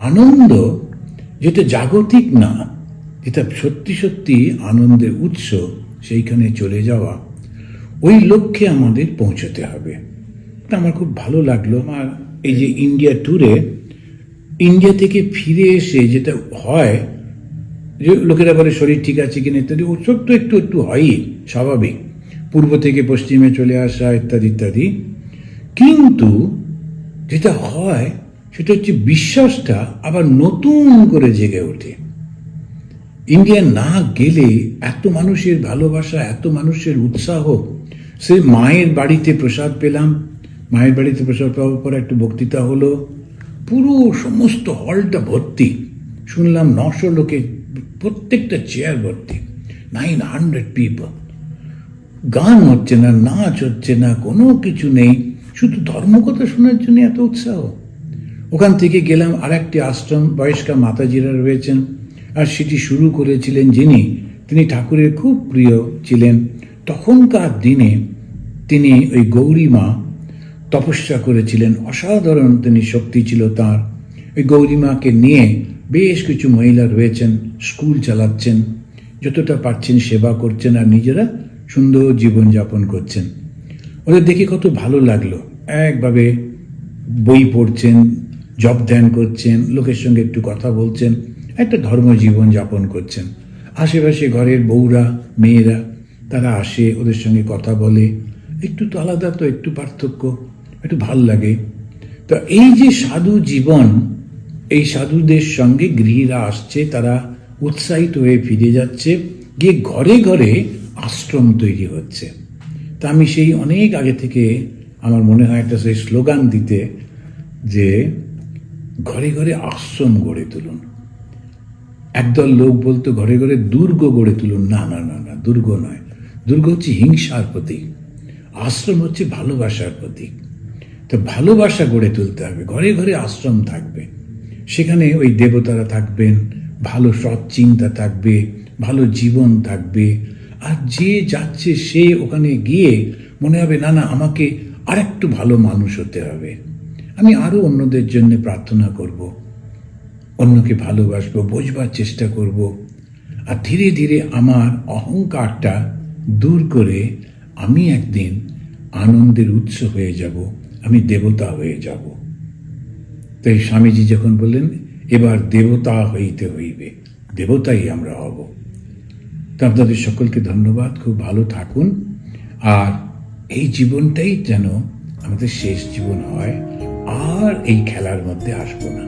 আনন্দ যেটা জাগতিক না, যেটা সত্যি সত্যি আনন্দের উৎস, সেইখানে চলে যাওয়া, ওই লক্ষ্যে আমাদের পৌঁছতে হবে। আমার খুব ভালো লাগলো। আমার এই যে ইন্ডিয়া ট্যুরে, ইন্ডিয়া থেকে ফিরে এসে যেটা হয়, যে লোকেরা বলে শরীর ঠিক আছে কিনা ইত্যাদি, ওসব তো একটু একটু হয়ই, স্বাভাবিক, পূর্ব থেকে পশ্চিমে চলে আসা ইত্যাদি ইত্যাদি। কিন্তু যেটা হয় সেটা হচ্ছে বিশ্বাসটা আবার নতুন করে জেগে ওঠে। ইন্ডিয়া না গেলে এত মানুষের ভালোবাসা, এত মানুষের উৎসাহ, সে মায়ের বাড়িতে প্রসাদ পেলাম, মায়ের বাড়িতে প্রসাদ পাওয়ার পর একটা বক্তৃতা হলো, পুরো সমস্ত হলটা ভর্তি, শুনলাম 900 লোকে, প্রত্যেকটা চেয়ার ভর্তি, 900 পিপল। গান হচ্ছে না, নাচ হচ্ছে না, কোনো কিছু নেই, শুধু ধর্মকথা শোনার জন্য এত উৎসাহ। ওখান থেকে গেলাম আর একটি আশ্রম, বয়স্কা মাতাজিরা রয়েছেন, আর সেটি শুরু করেছিলেন তিনি ঠাকুরের খুব প্রিয় ছিলেন। তখনকার দিনে তিনি ওই গৌরী মা তপস্যা করেছিলেন, অসাধারণ তিনি শক্তি ছিল তার। ওই গৌরী মাকে নিয়ে বেশ কিছু মহিলা রয়েছেন, স্কুল চালাচ্ছেন, যতটা পারছেন সেবা করছেন, আর নিজেরা সুন্দর জীবনযাপন করছেন। ওদের দেখে কত ভালো লাগলো। একভাবে বই পড়ছেন, জপ ধ্যান করছেন, লোকের সঙ্গে একটু কথা বলছেন, একটা ধর্ম জীবন যাপন করছেন। আশেপাশে ঘরের বউরা, মেয়েরা, তারা আসে, ওদের সঙ্গে কথা বলে, একটু তো আলাদা, তো একটু পার্থক্য, একটু ভাল লাগে। তো এই যে সাধু জীবন, এই সাধুদের সঙ্গে গৃহীরা আসছে, তারা উৎসাহিত হয়ে ফিরে যাচ্ছে, গিয়ে ঘরে ঘরে আশ্রম তৈরি হচ্ছে। তা আমি সেই অনেক আগে থেকে আমার মনে হয় একটা সেই স্লোগান দিতে, যে ঘরে ঘরে আশ্রম গড়ে তুলুন। একদল লোক বলতো ঘরে ঘরে দুর্গ গড়ে তুলুন। না না না না, দুর্গ নয়, দুর্গ হচ্ছে হিংসার প্রতীক, আশ্রম হচ্ছে ভালোবাসার প্রতীক। তো ভালোবাসা গড়ে তুলতে হবে, ঘরে ঘরে আশ্রম থাকবে, সেখানে ওই দেবতারা থাকবেন, ভালো সৎ চিন্তা থাকবে, ভালো জীবন থাকবে। আর যে যাচ্ছে সে ওখানে গিয়ে মনে হবে না না, আমাকে আর একটু ভালো মানুষ হতে হবে, আমি আরো অন্যদের জন্য প্রার্থনা করব, অন্যকে ভালোবাসবো, বোঝবার চেষ্টা করব। আর ধীরে ধীরে আমার অহংকারটা দূর করে আমি একদিন আনন্দের উৎস হয়ে যাব, আমি দেবতা হয়ে যাব। তাই স্বামীজি যখন বললেন এবার দেবতা হইতে হইবে, দেবতাই আমরা হব। তো আপনাদের সকলকে ধন্যবাদ, খুব ভালো থাকুন, আর এই জীবনটাই যেন আমাদের শেষ জীবন হয়, আর এই খেলার মধ্যে আসবো না।